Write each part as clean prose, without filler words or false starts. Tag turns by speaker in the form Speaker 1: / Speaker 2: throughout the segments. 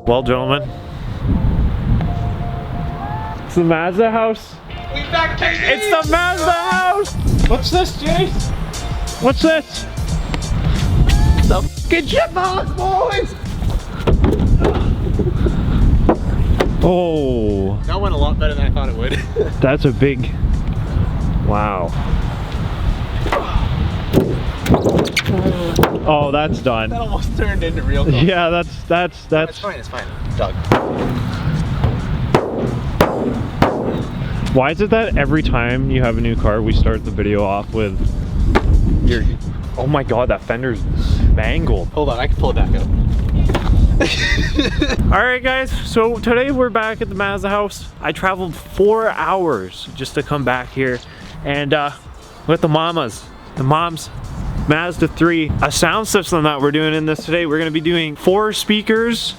Speaker 1: Well, gentlemen, it's the Mazda house. It's the Mazda house. What's this, Jace? What's this? The fucking shitbox, boys. Oh,
Speaker 2: that went a lot better than I thought it would.
Speaker 1: that's a big. Wow. Oh, that's done.
Speaker 2: That almost turned into real coke.
Speaker 1: Yeah, that's.
Speaker 2: It's fine, it's fine. Doug.
Speaker 1: Why is it that every time you have a new car, we start the video off with your... Oh my god, that fender's mangled.
Speaker 2: Hold on, I can pull it back up.
Speaker 1: Alright guys, so today we're back at the Mazda house. I traveled 4 hours just to come back here. And with the moms, Mazda 3, a sound system that we're doing in this today. We're going to be doing 4 speakers.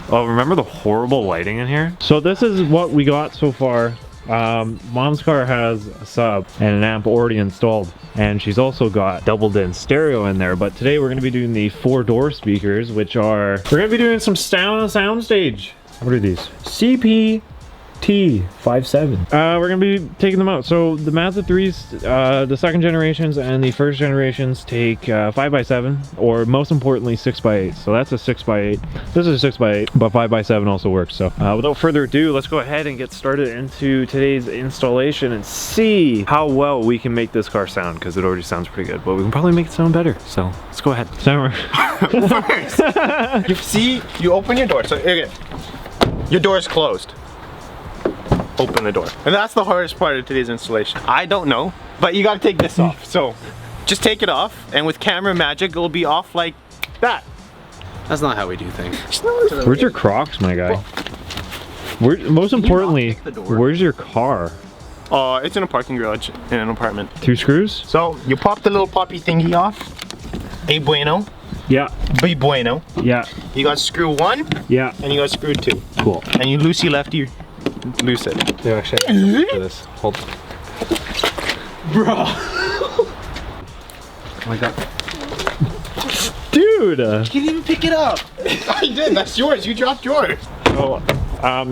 Speaker 1: Oh, remember the horrible lighting in here? So this is what we got so far. Mom's car has a sub and an amp already installed, and she's also got double din stereo in there. But today we're going to be doing the 4-door speakers, which are, we're going to be doing some soundstage. What are these? CPT57. We're going to be taking them out. So the Mazda 3s, the second generations and the first generations take 5x7, or most importantly 6x8. So that's a 6x8. This is a 6x8, but 5x7 also works. So without further ado, let's go ahead and get started into today's installation and see how well we can make this car sound, because it already sounds pretty good, but we can probably make it sound better. So let's go ahead.
Speaker 2: First, you open your door. So okay, your door is closed. Open the door. And that's the hardest part of today's installation. I don't know, but you gotta take this off. So just take it off, and with camera magic, it'll be off like that. That's not how we do things.
Speaker 1: Where's your Crocs, my guy? Most importantly, where's your car?
Speaker 2: It's in a parking garage in an apartment.
Speaker 1: 2 screws?
Speaker 2: So you pop the little poppy thingy off. A bueno.
Speaker 1: Yeah.
Speaker 2: B bueno.
Speaker 1: Yeah.
Speaker 2: You got screw 1. Yeah. And you got screw 2.
Speaker 1: Cool.
Speaker 2: And you loosey lefty. Loose it.
Speaker 3: Yeah, actually, I have something for this. Hold.
Speaker 2: Bro.
Speaker 3: Oh my god.
Speaker 1: Dude!
Speaker 2: You didn't even pick it up. I did. That's yours. You dropped yours.
Speaker 1: So,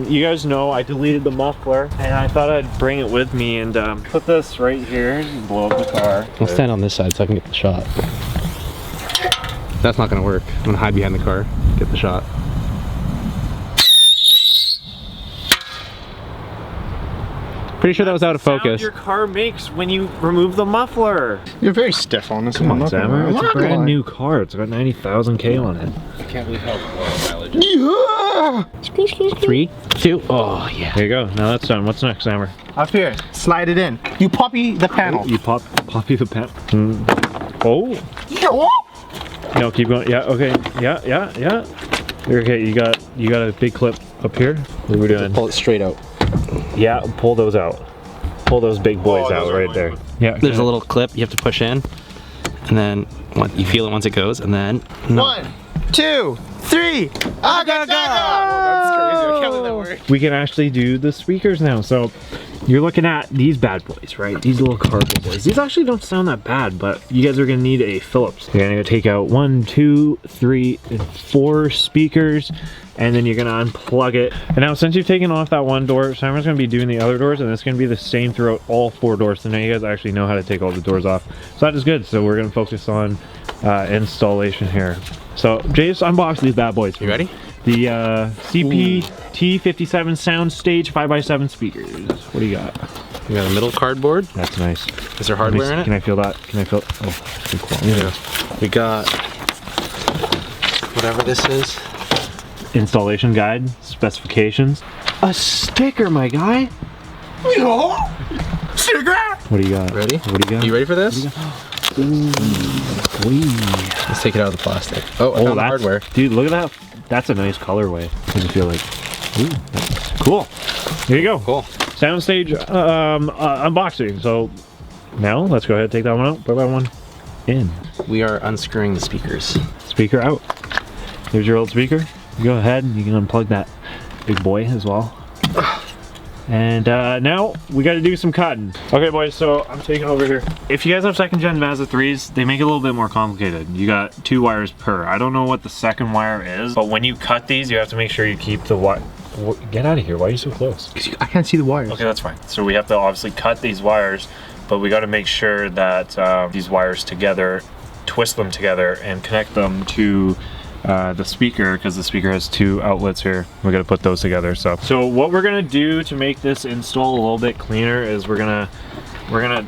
Speaker 1: you guys know I deleted the muffler, and I thought I'd bring it with me and put this right here and blow up the car.
Speaker 3: I'll stand on this side so I can get the shot. That's not gonna work. I'm gonna hide behind the car, get the shot. Pretty sure that was out of focus.
Speaker 1: Your car makes when you remove the muffler.
Speaker 2: You're very stiff on this.
Speaker 1: Come on, Sammer. It's a brand new car. It's got 90,000 K on it.
Speaker 3: I can't believe how low mileage. Yeah! 3, 2, oh yeah.
Speaker 1: There you go. Now that's done. What's next, Sammer?
Speaker 2: Up here. Slide it in. You poppy the panel.
Speaker 1: You poppy the panel. Oh. No, keep going. Yeah. Okay. Yeah. Okay. You got a big clip up here. What are we doing?
Speaker 3: Pull it straight out.
Speaker 1: Yeah, pull those out. Pull those big boys out right there. Yeah.
Speaker 3: There's a little clip you have to push in, and then you feel it once it goes, and then
Speaker 2: 1, 2, 3. That's crazy. I can't believe that worked.
Speaker 1: We can actually do the speakers now. So you're looking at these bad boys, right? These little cardboard boys. These actually don't sound that bad, but you guys are gonna need a Philips. You're gonna take out 1, 2, 3, and 4 speakers, and then you're gonna unplug it. And now since you've taken off that one door, Simon's gonna be doing the other doors, and it's gonna be the same throughout all 4 doors. So now you guys actually know how to take all the doors off. So that is good. So we're gonna focus on installation here. So Jace, unbox these bad boys.
Speaker 3: You ready?
Speaker 1: The CPT57 Soundstage 5x7 speakers. What do you got?
Speaker 3: We got a middle cardboard.
Speaker 1: That's nice.
Speaker 3: Is there hardware in it?
Speaker 1: Can I feel that? Can I feel? Oh, good quality.
Speaker 3: Yeah. We got whatever this is.
Speaker 1: Installation guide, specifications. A sticker, my guy.
Speaker 2: Sticker.
Speaker 1: What do you got?
Speaker 3: Ready?
Speaker 1: What do you got?
Speaker 3: You ready for this?
Speaker 1: Ooh.
Speaker 3: Let's take it out of the plastic. Oh, I found the hardware.
Speaker 1: Dude, look at that. That's a nice colorway. What does it feel like? Ooh, that's cool. Here you go.
Speaker 3: Cool.
Speaker 1: Soundstage unboxing. So now let's go ahead and take that one out. Put that one in.
Speaker 3: We are unscrewing the speakers.
Speaker 1: Speaker out. Here's your old speaker. Go ahead and you can unplug that big boy as well. And now we got to do some cutting. Okay, boys, so I'm taking over here. If you guys have second gen Mazda 3s, they make it a little bit more complicated. You got 2 wires per. I don't know what the second wire is, but when you cut these, you have to make sure you keep the wire. Get out of here. Why are you so close?
Speaker 2: I can't see the wires.
Speaker 1: Okay, that's fine. So we have to obviously cut these wires, but we got to make sure that these wires together, twist them together and connect them to the speaker, because the speaker has 2 outlets here. We got to put those together. So what we're gonna do to make this install a little bit cleaner is we're gonna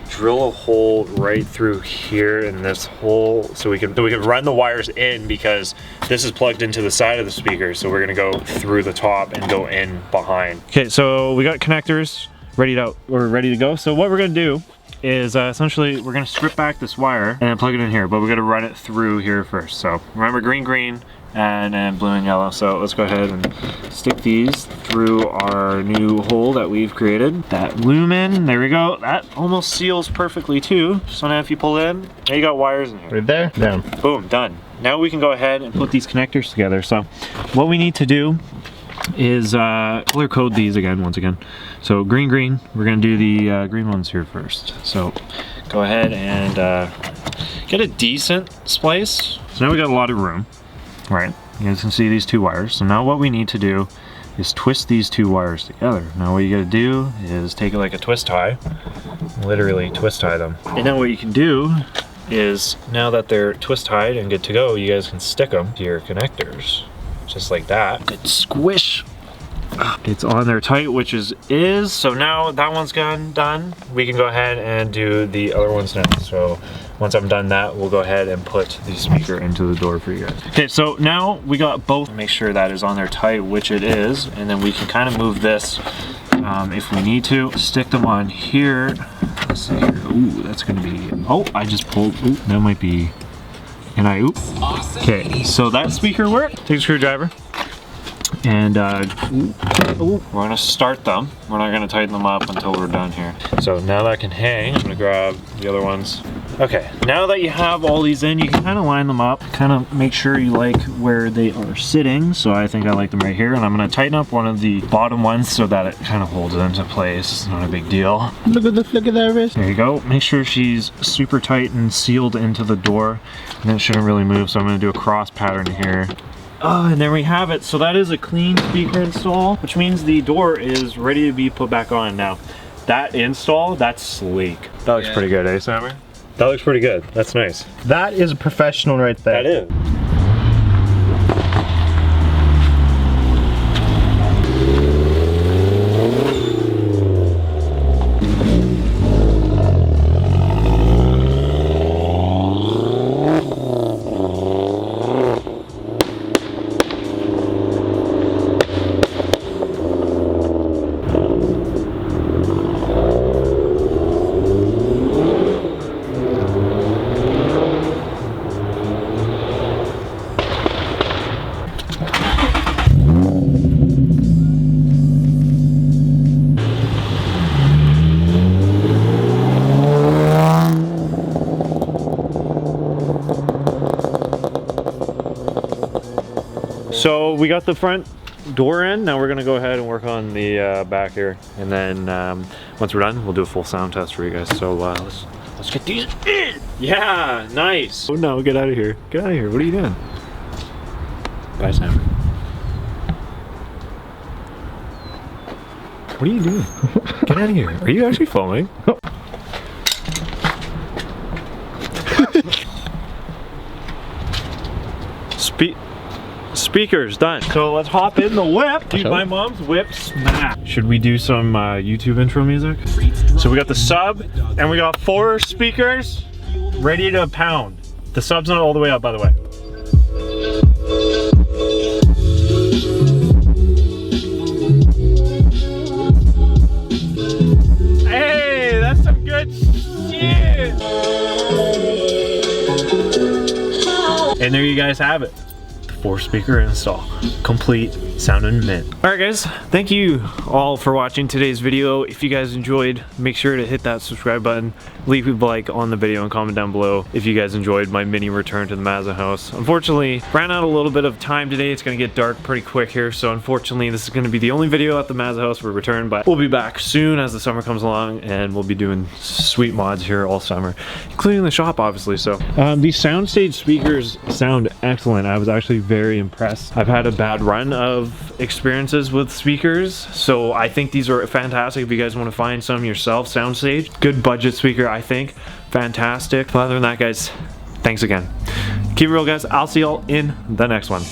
Speaker 1: drill a hole right through here in this hole, so we can run the wires in, because this is plugged into the side of the speaker. So we're gonna go through the top and go in behind. Okay, so we got connectors ready to go. So what we're gonna do is essentially we're gonna strip back this wire and plug it in here, but we're gonna run it through here first. So remember, green, and then blue and yellow. So let's go ahead and stick these through our new hole that we've created. That lumen, there we go. That almost seals perfectly too. So now if you pull in, now you got wires in here.
Speaker 2: Right there, down.
Speaker 1: Boom, done. Now we can go ahead and put these connectors together. So what we need to do is color code these once again. So green, we're gonna do the green ones here first. So go ahead and get a decent splice. So now we got a lot of room, right? You guys can see these 2 wires. So now what we need to do is twist these 2 wires together. Now what you gotta do is take it like a twist tie, literally twist tie them. And now what you can do is, now that they're twist tied and good to go, you guys can stick them to your connectors. Just like that. It's squish. It's on there tight, which is so now that one's done. We can go ahead and do the other ones next. So once I'm done that, we'll go ahead and put the speaker into the door for you guys. Okay, so now we got both. Make sure that is on there tight, which it is, and then we can kind of move this if we need to. Stick them on here. Let's see here. Ooh, that's gonna be. Oh, I just pulled. Ooh, that might be. And okay, so that speaker worked. Take a screwdriver and we're gonna start them. We're not gonna tighten them up until we're done here. So now that can hang, I'm gonna grab the other ones. Okay, now that you have all these in, you can kind of line them up, kind of make sure you like where they are sitting. So I think I like them right here, and I'm gonna tighten up one of the bottom ones so that it kind of holds it into place. It's not a big deal.
Speaker 2: Look at that wrist.
Speaker 1: There you go. Make sure she's super tight and sealed into the door, and it shouldn't really move. So I'm gonna do a cross pattern here. And there we have it. So that is a clean speaker install, which means the door is ready to be put back on. Now, that install, that's sleek. That looks pretty good, eh, Sammy? That looks pretty good. That's nice.
Speaker 2: That is a professional right there.
Speaker 1: That is. So we got the front door in. Now we're gonna go ahead and work on the back here, and then once we're done, we'll do a full sound test for you guys. So let's get these in. Yeah, nice. Oh no, get out of here. Get out of here. What are you doing? Bye, Sam. What are you doing? Get out of here. Are you actually filming? Speakers done. So let's hop in the whip. Dude, my mom's whip smack. Should we do some YouTube intro music? So we got the sub and we got 4 speakers ready to pound. The sub's not all the way up, by the way. Hey, that's some good shit. And there you guys have it. 4-speaker install, complete, sounding mint. All right guys, thank you all for watching today's video. If you guys enjoyed, make sure to hit that subscribe button leave a like on the video and comment down below if you guys enjoyed my mini return to the Mazda house. Unfortunately, ran out a little bit of time today. It's gonna get dark pretty quick here, so unfortunately this is gonna be the only video at the Mazda house for return, but we'll be back soon as the summer comes along, and we'll be doing sweet mods here all summer, including the shop obviously. So these soundstage speakers sound excellent. I was actually very impressed. I've had a bad run of experiences with speakers, so I think these are fantastic if you guys want to find some yourself. Soundstage, good budget speaker, I think. Fantastic. But other than that, guys, thanks again. Keep it real, guys. I'll see y'all in the next one.